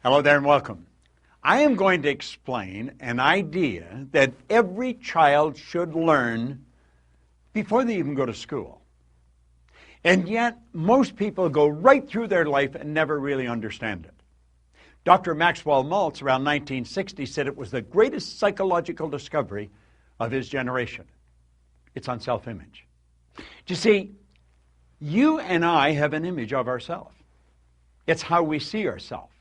Hello there and welcome. I am going to explain an idea that every child should learn before they even go to school. And yet, most people go right through their life and never really understand it. Dr. Maxwell Maltz, around 1960, said it was the greatest psychological discovery of his generation. It's on self-image. You see, you and I have an image of ourselves. It's how we see ourselves.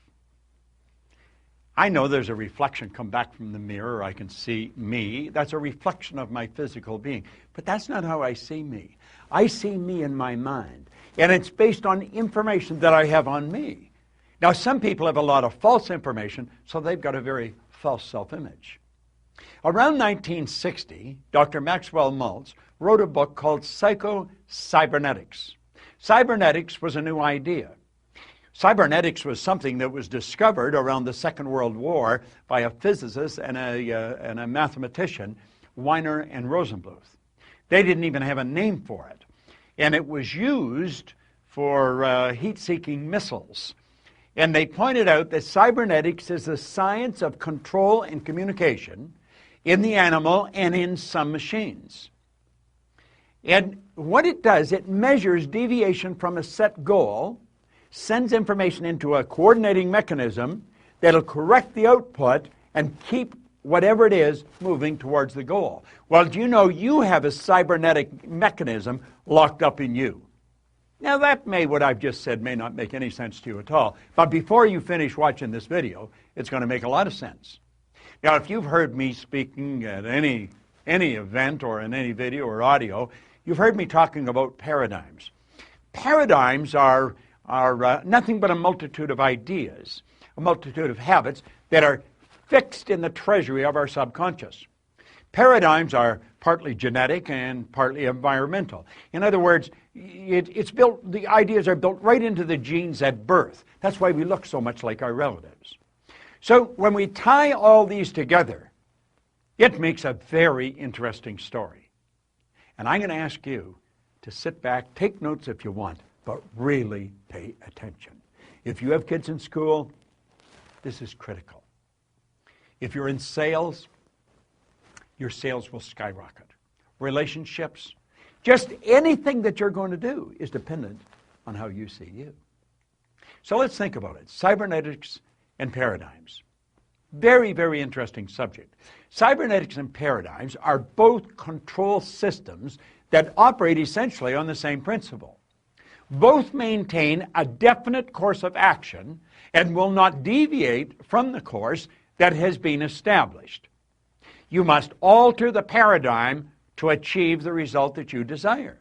I know there's a reflection come back from the mirror. I can see me. That's a reflection of my physical being. But that's not how I see me. I see me in my mind. And it's based on information that I have on me. Now, some people have a lot of false information, so they've got a very false self-image. Around 1960, Dr. Maxwell Maltz wrote a book called Psycho-Cybernetics. Cybernetics was a new idea. Cybernetics was something that was discovered around the Second World War by a physicist and a mathematician, Weiner and Rosenbluth. They didn't even have a name for it. And it was used for heat-seeking missiles. And they pointed out that cybernetics is the science of control and communication in the animal and in some machines. And what it does, it measures deviation from a set goal, sends information into a coordinating mechanism that'll correct the output and keep whatever it is moving towards the goal. Well, do you know you have a cybernetic mechanism locked up in you? Now what I've just said may not make any sense to you at all, but before you finish watching this video, it's going to make a lot of sense. Now, if you've heard me speaking at any event or in any video or audio, you've heard me talking about paradigms. Paradigms are nothing but a multitude of ideas, a multitude of habits that are fixed in the treasury of our subconscious. Paradigms are partly genetic and partly environmental. In other words, the ideas are built right into the genes at birth. That's why we look so much like our relatives. So when we tie all these together, it makes a very interesting story. And I'm going to ask you to sit back, take notes if you want, but really pay attention. If you have kids in school, this is critical. If you're in sales, your sales will skyrocket. Relationships, just anything that you're going to do is dependent on how you see you. So let's think about it. Cybernetics and paradigms. Very, very interesting subject. Cybernetics and paradigms are both control systems that operate essentially on the same principle. Both maintain a definite course of action and will not deviate from the course that has been established. You must alter the paradigm to achieve the result that you desire.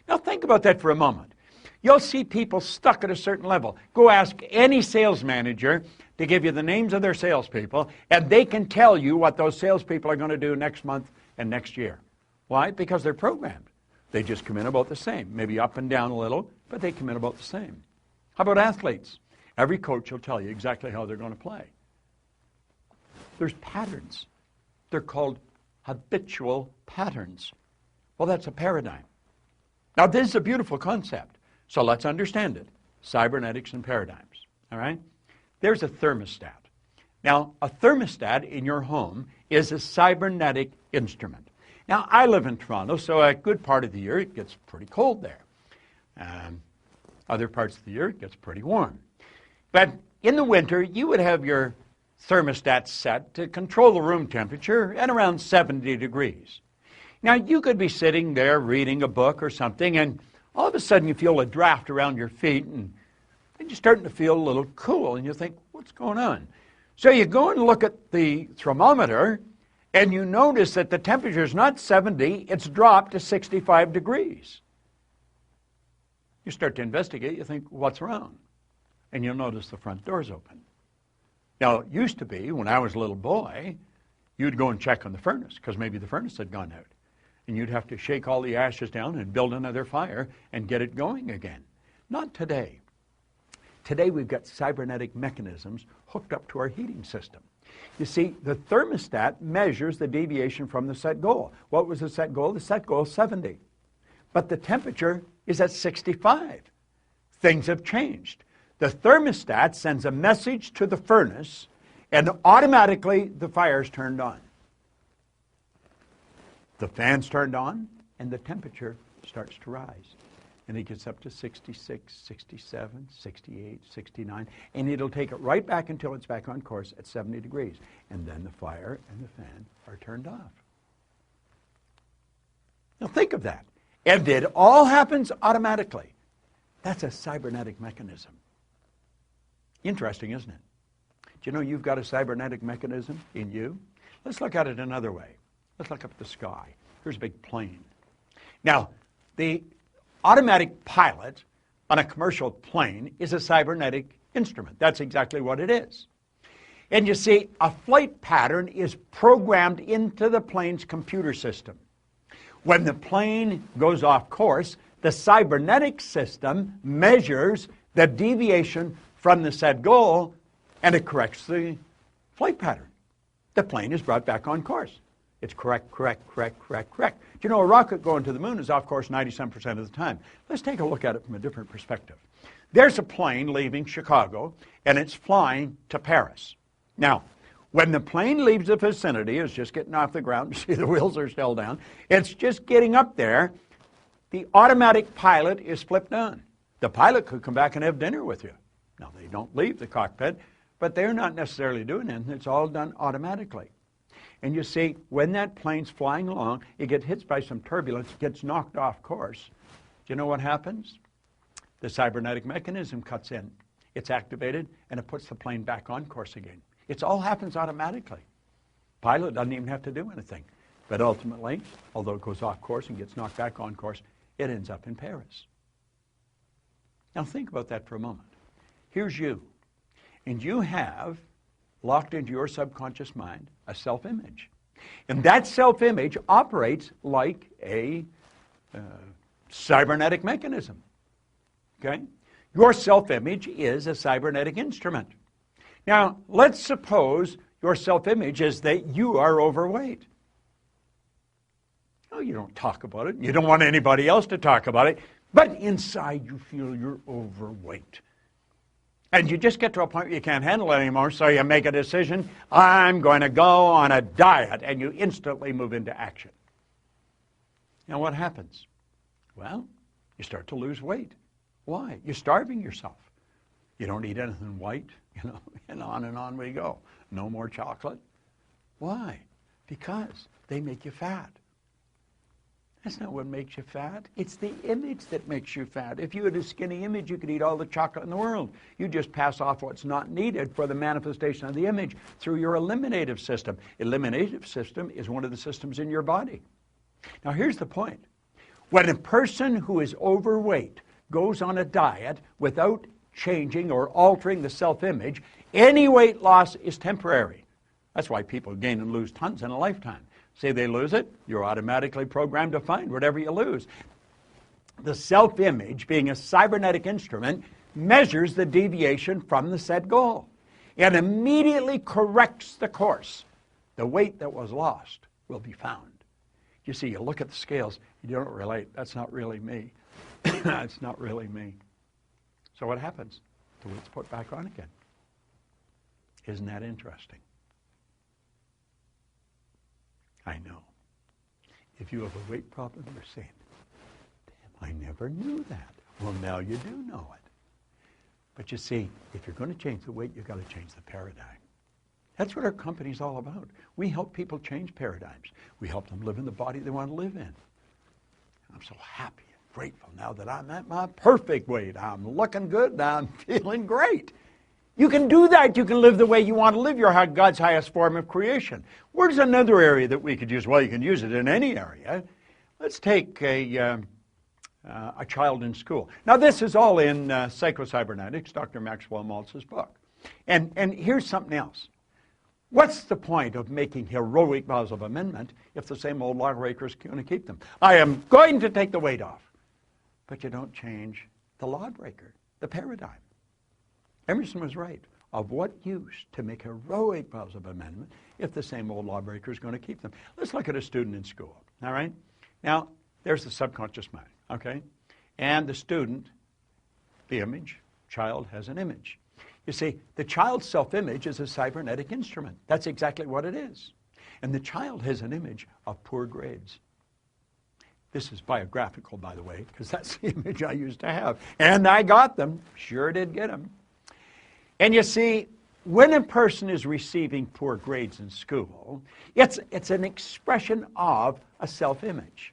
Now think about that for a moment. You'll see people stuck at a certain level. Go ask any sales manager to give you the names of their salespeople, and they can tell you what those salespeople are going to do next month and next year. Why? Because they're programmed. They just come in about the same, maybe up and down a little, but they come in about the same. How about athletes? Every coach will tell you exactly how they're going to play. There's patterns. They're called habitual patterns. Well, that's a paradigm. Now, this is a beautiful concept, so let's understand it. Cybernetics and paradigms, all right? There's a thermostat. Now, a thermostat in your home is a cybernetic instrument. Now, I live in Toronto, so a good part of the year it gets pretty cold there. Other parts of the year it gets pretty warm. But in the winter, you would have your thermostat set to control the room temperature at around 70 degrees. Now, you could be sitting there reading a book or something, and all of a sudden you feel a draft around your feet, and you're starting to feel a little cool, and you think, what's going on? So you go and look at the thermometer, and you notice that the temperature is not 70, it's dropped to 65 degrees. You start to investigate, you think, what's wrong? And you'll notice the front door's open. Now, it used to be, when I was a little boy, you'd go and check on the furnace, because maybe the furnace had gone out. And you'd have to shake all the ashes down and build another fire and get it going again. Not today. Today we've got cybernetic mechanisms hooked up to our heating system. You see, the thermostat measures the deviation from the set goal. What was the set goal? The set goal is 70. But the temperature is at 65. Things have changed. The thermostat sends a message to the furnace, and automatically the fire's turned on. The fan's turned on, and the temperature starts to rise. And it gets up to 66, 67, 68, 69, and it'll take it right back until it's back on course at 70 degrees. And then the fire and the fan are turned off. Now think of that. And it all happens automatically. That's a cybernetic mechanism. Interesting, isn't it? Do you know you've got a cybernetic mechanism in you? Let's look at it another way. Let's look up at the sky. Here's a big plane. Now, the automatic pilot on a commercial plane is a cybernetic instrument. That's exactly what it is. And you see, a flight pattern is programmed into the plane's computer system. When the plane goes off course, the cybernetic system measures the deviation from the said goal, and it corrects the flight pattern. The plane is brought back on course. It's correct. Do you know a rocket going to the moon is off course 97% of the time? Let's take a look at it from a different perspective. There's a plane leaving Chicago, and it's flying to Paris. Now, when the plane leaves the vicinity, it's just getting off the ground, you see the wheels are still down, it's just getting up there, the automatic pilot is flipped on. The pilot could come back and have dinner with you. Now, they don't leave the cockpit, but they're not necessarily doing anything. It's all done automatically. And you see, when that plane's flying along, it gets hit by some turbulence, gets knocked off course. Do you know what happens? The cybernetic mechanism cuts in. It's activated, and it puts the plane back on course again. It all happens automatically. Pilot doesn't even have to do anything. But ultimately, although it goes off course and gets knocked back on course, it ends up in Paris. Now think about that for a moment. Here's you, and you have locked into your subconscious mind a self-image. And that self-image operates like a cybernetic mechanism. Okay? Your self-image is a cybernetic instrument. Now, let's suppose your self-image is that you are overweight. Oh, you don't talk about it. You don't want anybody else to talk about it. But inside you feel you're overweight. And you just get to a point where you can't handle it anymore, so you make a decision, I'm going to go on a diet, and you instantly move into action. Now what happens? Well, you start to lose weight. Why? You're starving yourself. You don't eat anything white, and on we go. No more chocolate. Why? Because they make you fat. That's not what makes you fat. It's the image that makes you fat. If you had a skinny image, you could eat all the chocolate in the world. You just pass off what's not needed for the manifestation of the image through your eliminative system. Eliminative system is one of the systems in your body. Now here's the point. When a person who is overweight goes on a diet without changing or altering the self-image, any weight loss is temporary. That's why people gain and lose tons in a lifetime. Say they lose it, you're automatically programmed to find whatever you lose. The self-image, being a cybernetic instrument, measures the deviation from the said goal and immediately corrects the course. The weight that was lost will be found. You see, you look at the scales, you don't relate. That's not really me. That's not really me. So what happens? The weight's put back on again. Isn't that interesting? I know. If you have a weight problem, you're saying, damn, I never knew that. Well, now you do know it. But you see, if you're going to change the weight, you've got to change the paradigm. That's what our company's all about. We help people change paradigms. We help them live in the body they want to live in. I'm so happy and grateful now that I'm at my perfect weight. I'm looking good. I'm feeling great. You can do that. You can live the way you want to live. You're God's highest form of creation. Where's another area that we could use? Well, you can use it in any area. Let's take a child in school. Now, this is all in Psycho-Cybernetics, Dr. Maxwell Maltz's book. And here's something else. What's the point of making heroic vows of amendment if the same old lawbreakers are going to keep them? I am going to take the weight off. But you don't change the lawbreaker, the paradigm. Emerson was right. Of what use to make heroic vows of amendment if the same old lawbreaker is going to keep them? Let's look at a student in school, all right? Now, there's the subconscious mind, okay? And the student, the image, child has an image. You see, the child's self-image is a cybernetic instrument. That's exactly what it is. And the child has an image of poor grades. This is biographical, by the way, because that's the image I used to have. And I got them. Sure did get them. And you see, when a person is receiving poor grades in school, it's an expression of a self-image.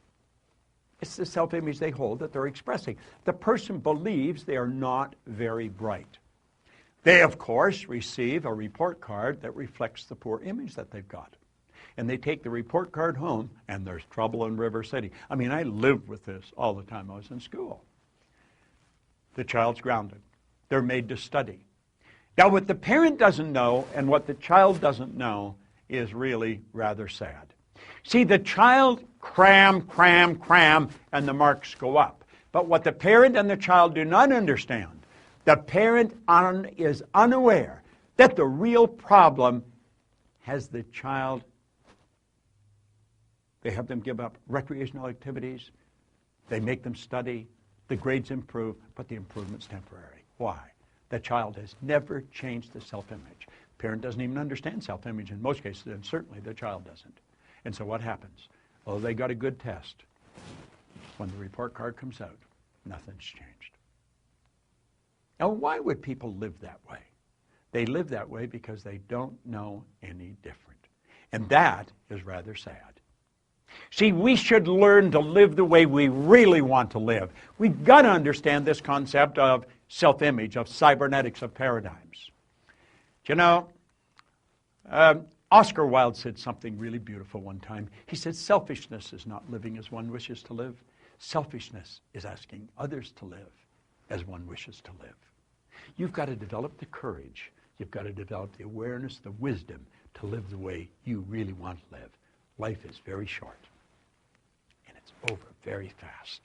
It's the self-image they hold that they're expressing. The person believes they are not very bright. They, of course, receive a report card that reflects the poor image that they've got. And they take the report card home, and there's trouble in River City. I mean, I lived with this all the time I was in school. The child's grounded. They're made to study. Now, what the parent doesn't know and what the child doesn't know is really rather sad. See, the child cram, and the marks go up. But what the parent and the child do not understand, the parent is unaware that the real problem has the child. They have them give up recreational activities. They make them study. The grades improve, but the improvement's temporary. Why? The child has never changed the self-image. Parent doesn't even understand self-image in most cases, and certainly the child doesn't. And so what happens? Oh, they got a good test. When the report card comes out, nothing's changed. Now, why would people live that way? They live that way because they don't know any different. And that is rather sad. See, we should learn to live the way we really want to live. We've got to understand this concept of self-image, of cybernetics, of paradigms. You know, Oscar Wilde said something really beautiful one time. He said, selfishness is not living as one wishes to live. Selfishness is asking others to live as one wishes to live. You've got to develop the courage. You've got to develop the awareness, the wisdom to live the way you really want to live. Life is very short, and it's over very fast.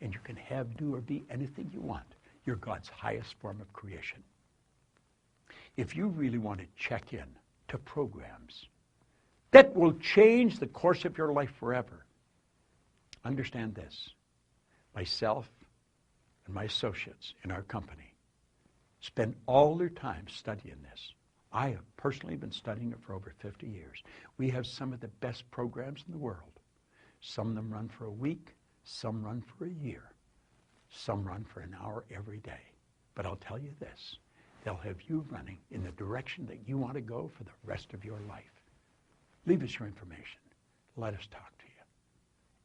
And you can have, do, or be anything you want. You're God's highest form of creation. If you really want to check in to programs that will change the course of your life forever, understand this. Myself and my associates in our company spend all their time studying this. I have personally been studying it for over 50 years. We have some of the best programs in the world. Some of them run for a week, some run for a year, some run for an hour every day. But I'll tell you this, they'll have you running in the direction that you want to go for the rest of your life. Leave us your information. Let us talk to you.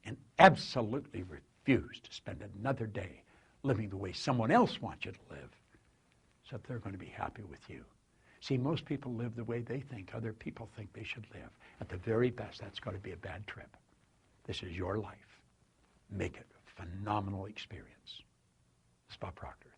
And absolutely refuse to spend another day living the way someone else wants you to live, so that they're going to be happy with you. See, most people live the way they think other people think they should live. At the very best, that's going to be a bad trip. This is your life. Make it a phenomenal experience. This is Bob Proctor.